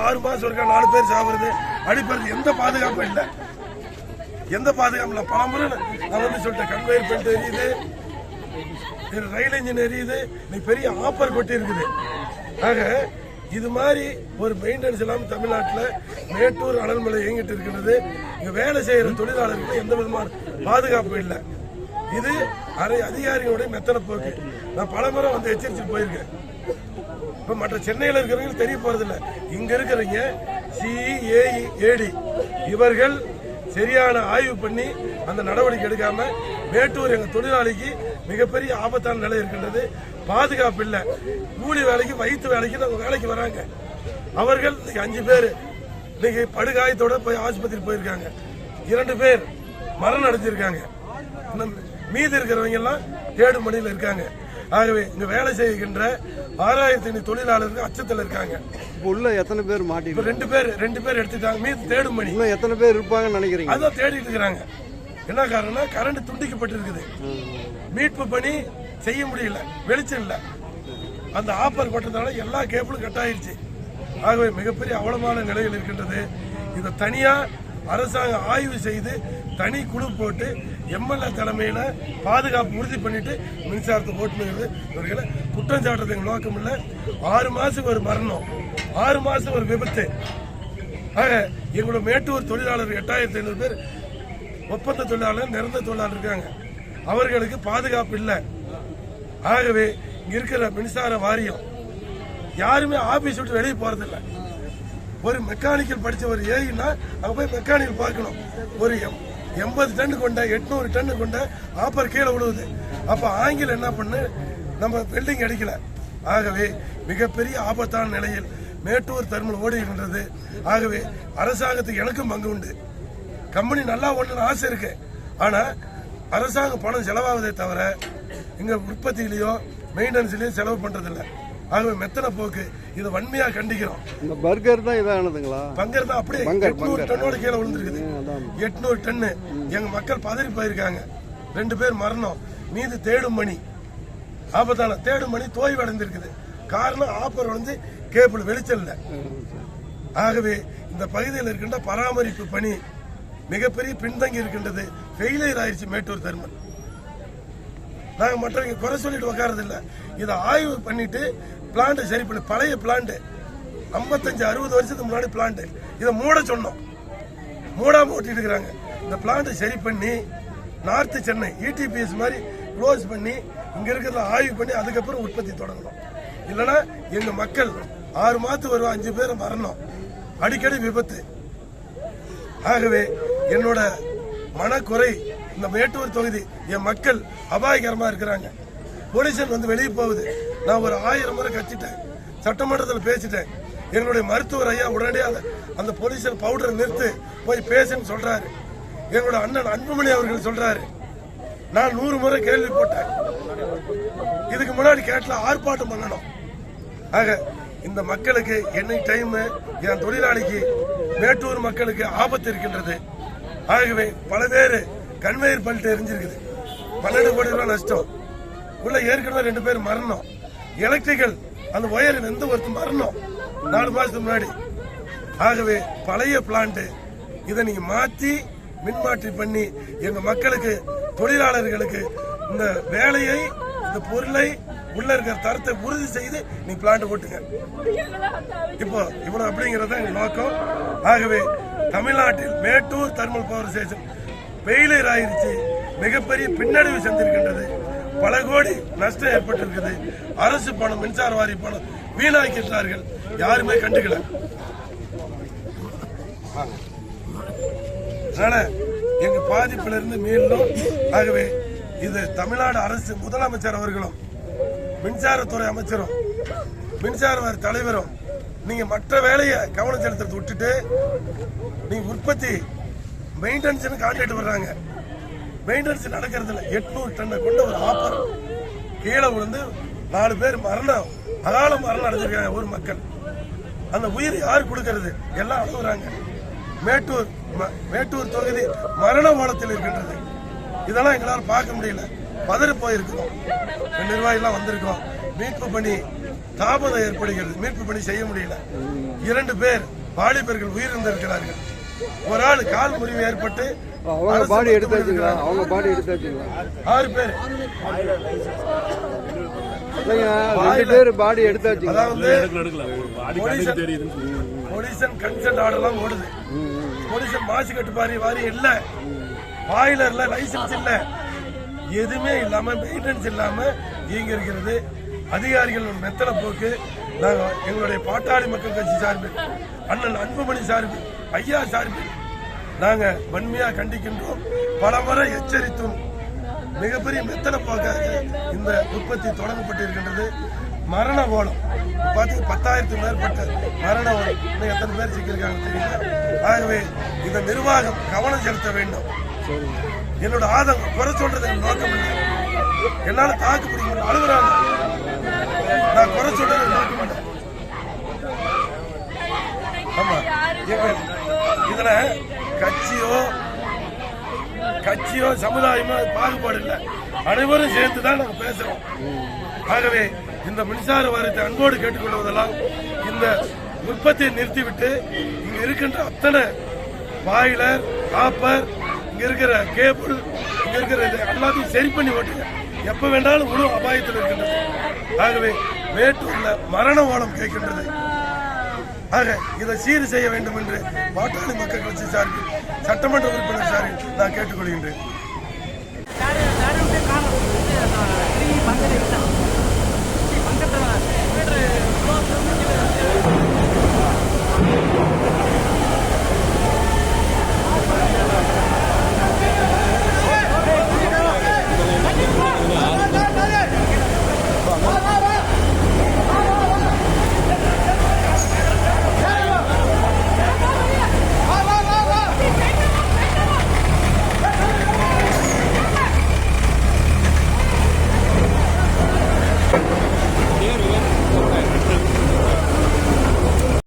6 மாசம் இருக்கா 4 பேர் சாப்பிடுறது அடிப்பது எந்த பாதுகாப்பும் இல்லை. எந்த பாதுகாப்பு இல்லை. பலமுறை நான் வந்து சொல்லிட்டேன், கன்வேயர் பெல்ட் எரியுது, ரயில் இன்ஜின் எரியுது, பெரிய ஆப்பர் கொட்டி இருக்குது. ஆக இது மாதிரி ஒரு மெயின்டெனன்ஸ் இல்லாமல் தமிழ்நாட்டில் மேட்டூர் அனல்மலை இயங்கிட்டு இருக்கிறது. இங்க வேலை செய்யற தொழிலாளர்களுக்கு எந்த விதமான பாதுகாப்பு இல்லை. இது அதிகாரிகளுடைய மெத்தன போக்கு. நான் பலமுறை வந்து எச்சரிச்சுட்டு போயிருக்கேன். இப்ப மற்ற சென்னையில் இருக்கிறவங்க தெரிய போறதில்லை. இங்க இருக்கிறவங்க CEAEAD இவர்கள் சரியான ஆய்வு பண்ணி அந்த நடவடிக்கை எடுக்காம மேட்டூர் எங்க தொழிலாளிக்கு மிகப்பெரிய ஆபத்தான நிலை இருக்கின்றது. பாதுகாப்பு இல்லை. கூலி வேலைக்கு வயிற்று வேலைக்கு நம்ம வேலைக்கு வராங்க. அவர்கள் 5 பேர் இன்னைக்கு படுகாயத்தோட போய் ஆஸ்பத்திரி போயிருக்காங்க. 2 பேர் மரணம் அடைஞ்சிருக்காங்க. மீதி இருக்கிறவங்க எல்லாம் தேடும் பணியில் இருக்காங்க. ஆகவே இங்க வேலை செய்கின்ற 6500 தொழிலாளர்கள் அச்சத்தில் இருக்காங்க. உள்ள எத்தனை பேர் மாட்டி? 2 பேர் எடுத்துட்டாங்க. மீது தேடும் பணி. இன்னும் எத்தனை பேர் இருப்பாங்கன்னு நினைக்கிறீங்க? அதான் தேடிட்டு இருக்கிறாங்க. என்ன காரணம்? கரண்ட் துண்டிக்கப்பட்டிருக்குது. மீட்பு பணி செய்ய முடியல, வெளிச்சம் இல்ல. அந்த ஆப்பர் பட்டதால எல்லா கேபிளும் கட் ஆயிடுச்சு. ஆகவே மிகப்பெரிய அவலமான நிலையில் இருக்கின்றது. இதை தனியா அரசாங்கம் ஆய்வு செய்து தனி குழு போட்டு MLA தலைமையில பாதுகாப்பு உறுதி பண்ணிட்டு மின்சாரத்தை ஓட்டுநர்கள் இவர்களை குற்றம் சாட்டுறது எங்க நோக்கம் இல்ல. 6 மாசம் ஒரு மரணம், 6 மாசம் ஒரு விபத்து. ஆக எங்களோட மேட்டூர் தொழிலாளர்கள் 8500 பேர் ஒப்பந்த தொழிலாளர், நிரந்தர தொழிலாளர் இருக்காங்க. அவர்களுக்கு பாதுகாப்பு இல்லை. ஆகவே இங்க இருக்கிற மின்சார வாரியம் யாருமே ஆபீஸ் விட்டு வெளியே போறதில்லை. ஒரு மெக்கானிக்கல் படிச்ச ஒரு ஏன்னா அங்க போய் மெக்கானிக்கல் பார்க்கணும். ஒரு 80 டன் கொண்ட 800 டன் கொண்ட ஆப்பர் கீழே விழுவுது. அப்ப ஆங்கிலம் என்ன பண்ணு, நம்ம வெல்டிங் அடிக்கல. ஆகவே மிகப்பெரிய ஆபத்தான நிலையில் மேட்டூர் தெர்மல் ஓடுகின்றது. ஆகவே அரசாங்கத்துக்கு எனக்கும் பங்கு உண்டு. கம்பெனி நல்லா ஒண்ணு ஆசை இருக்கு. ஆனா அரசாங்க பணம் செலவாவதே தவிர இங்க உற்பத்தியிலயோ மெயின்டெனன்ஸ்லயோ செலவு பண்றதில்லை. ஆகவே மெத்தன போக்கு. இதை வன்மையா கண்டிக்கிறோம். இந்த பர்கர் தான் இதானதுங்களா? பங்கர் தான் அப்படியே 800 டன்னோட கீழே விழுந்திருக்குது. 800 டன்னு. எங்க மக்கள் பதறி போயிருக்காங்க. 2 பேர் மரணம். மீது தேடும் மணி ஆபத்தான தேடும் மணி தோய்வு அடைந்திருக்குது. காரணம் ஆப்பர் வந்து கேபிள் வெளிச்சல் இல்ல. ஆகவே இந்த பகுதியில் இருக்கின்ற பராமரிப்பு பணி மிகப்பெரிய பின்தங்கி இருக்கின்றது. ஃபெயிலியர் ஆயிடுச்சு மேட்டூர் தெர்மல். நாங்க மற்றவங்க குறை சொல்லிட்டு உட்காரது இல்ல. இதை ஆய்வு பண்ணிட்டு பிளான்ட் சரி பண்ணி, பழைய பிளான்ட் 55-60 வருஷத்துக்கு முன்னாடி பிளான்ட், இதை மூட சொன்னோம். மூடாம ஓட்டிட்டு இருக்கிறாங்க. இந்த பிளான்ட் சரி பண்ணி நார்த் சென்னை ETPS மாதிரி க்ளோஸ் பண்ணி இங்க இருக்கிறத ஆய்வு பண்ணி அதுக்கப்புறம் உற்பத்தி தொடங்கணும். இல்லைன்னா எங்க மக்கள் 6 மாதத்துக்கு வருவா 5 பேர் மரணம், அடிக்கடி விபத்து. ஆகவே என்னோட மனக்குறை, இந்த மேட்டூர் தொகுதி என் மக்கள் அபாயகரமா இருக்கிறாங்க. பொலியூஷன் வந்து வெளியே போகுது. நான் ஒரு 1000 முறை கத்திட்டேன், சட்டமன்றத்தில் பேசிட்டேன். எங்களுடைய மருத்துவர் ஐயா உடனடியாக அந்த பொலியூஷன் பவுடரை நிறுத்து போய் பேசுன்னு சொல்றாரு. எங்களோட அண்ணன் அன்புமணி அவர்கள் சொல்றாரு. நான் 100 முறை கேள்வி போட்டேன். இதுக்கு முன்னாடி கேட்டல ஆர்ப்பாட்டம் பண்ணணும். ஆக இந்த மக்களுக்கு என்னை டைம், என் தொழிலாளிக்கு, மேட்டூர் மக்களுக்கு ஆபத்து இருக்கின்றது. ஆகவே பல பேர் கன்வேயர் பெல்ட் எரிஞ்சிருக்குது. 12 கோடி ரூபாய் நஷ்டம். உள்ள ஏற்கனவே 2 பேர் மரணம். எலக்ட்ரிக்கல் அந்த ஒயர் எந்த ஒருத்தர் மரணம் 4 மாசத்துக்கு முன்னாடி. ஆகவே பழைய பிளான்ட் இதை நீங்க மாற்றி மின்மாற்றி பண்ணி எங்க மக்களுக்கு, தொழிலாளர்களுக்கு இந்த வேலையை, இந்த பொருளை, உள்ள இருக்கிற தரத்தை உறுதி செய்து நீ பிளான்ட் ஓட்டுங்க. இப்போ இவ்வளவு அப்படிங்கறத எங்க நோக்கம். ஆகவே தமிழ்நாட்டில் Mettur thermal power station failure ஆயிருச்சு. மிகப்பெரிய பின்னடைவு செஞ்சிருக்கின்றது. பல கோடி நஷ்டம் ஏற்பட்டிருக்குது. அரசு பணம், மின்சார வாரிய பணம் வீணாக்கிட்டார்கள். யாருமே கண்டுக்கல. அதனால எங்க பாதிப்பிலிருந்து மீண்டும். ஆகவே இது தமிழ்நாடு அரசு முதலமைச்சர் அவர்களும், மின்சாரத்துறை அமைச்சரும், மின்சார வாரிய தலைவரும் நீங்க மற்ற வேலையை கவனம் செலுத்துறது விட்டுட்டு நீங்க உற்பத்தி மெயின்டெனன்ஸ் கான்ட்ராக்ட் வர்றாங்க. மெயின்டெனன்ஸ் நடக்கிறது இல்லை. 800 டன்னை கொண்ட ஒரு ஆப்பர் கீழே விழுந்து 4 பேர் மரணம், அகால மரணம் அடைஞ்சிருக்காங்க ஊர் மக்கள். அந்த உயிர் யார் கொடுக்கிறது? எல்லாம் அழுகுறாங்க. மேட்டூர் தொகுதி மரண ஓலத்தில் இருக்கின்றது. இதெல்லாம் எங்களால் பார்க்க முடியல. பதறி போயிருக்கிறோம். நிர்வாகிகள் வந்திருக்கோம். மீட்பு பணி தாமதம் ஏற்படுகிறது. மீட்பு பணி செய்ய முடியல. 2 பேர் வாலிபர்கள் உயிரிழந்திருக்கிறார்கள். ஒரு ஆள் கால் முறிவு ஏற்பட்டு அவங்க பாடி எடுத்தாச்சுங்களா? அவங்க பாடி எடுத்தாச்சுங்களா? 6 பேர். இல்லைங்க, 2 பேர் பாடி எடுத்தாச்சு. அதாவது பொலியூஷன் கன்சென்ட் ஆர்டர்லாம் ஓடுது. பொலியூஷன் மாசு கட்டுப்பாடு வாரியம் இல்ல, பாய்லர்ல லைசன்ஸ் இல்ல, எதுவுமே இல்லாம மெயின்டெனன்ஸ் இல்லாம இயங்கி இருக்கிறது. அதிகாரிகள் மெத்தன போக்கு நாங்கள் எங்களுடைய பாட்டாளி மக்கள் கட்சி சார்பில், அண்ணன் அன்புமணி சார்பில், ஐயா சார்பில் நாங்க வன்மையா கண்டிக்கின்றோம். பல முறை எச்சரித்தும் மிகப்பெரிய மெத்தன போக்காக இந்த உற்பத்தி தொடங்கப்பட்டிருக்கின்றது. மரண ஓலம் பார்த்தீங்க, 10,000க்கும் மேற்பட்ட மரண ஓலம். இன்னும் எத்தனை பேர் சிக்கியிருக்காங்க தெரியல. ஆகவே இந்த நிர்வாகம் கவனம் செலுத்த வேண்டும். என்னோட ஆதங்கம் குறை சொல்றது நோக்கம் இல்லை. என்னால தாக்கு பிடிக்க முடியும், அழுகுறாங்க. நான் குறை சொல்றது நோக்கம் இல்லை. ஆமா, இதுல கட்சியோ சமுதாயமோ பாகுபாடு இல்லை. அனைவரும் சேர்ந்துதான் நாங்க பேசுறோம். ஆகவே இந்த மின்சார வாரியத்தை அன்போடு கேட்டுக்கொள்வதெல்லாம் இந்த உற்பத்தியை நிறுத்திவிட்டு இங்க இருக்கின்ற அத்தனை பாய்லர், காப்பர், இங்க இருக்கிற கேபிள், இங்க இருக்கிற எல்லாத்தையும் சரி பண்ணி ஓட்டுங்க. எப்ப வேண்டாலும் முழு அபாயத்தில் இருக்கின்றது. ஆகவே மேட்டூர்ல மரண ஓலம் கேட்கின்றது. ஆக இதை சீர் செய்ய வேண்டும் என்று பாட்டாளி மக்கள் கட்சி சார்பில், சட்டமன்ற உறுப்பினர் சார்பில் நான் கேட்டுக்கொள்கின்றேன். பங்கத்தில்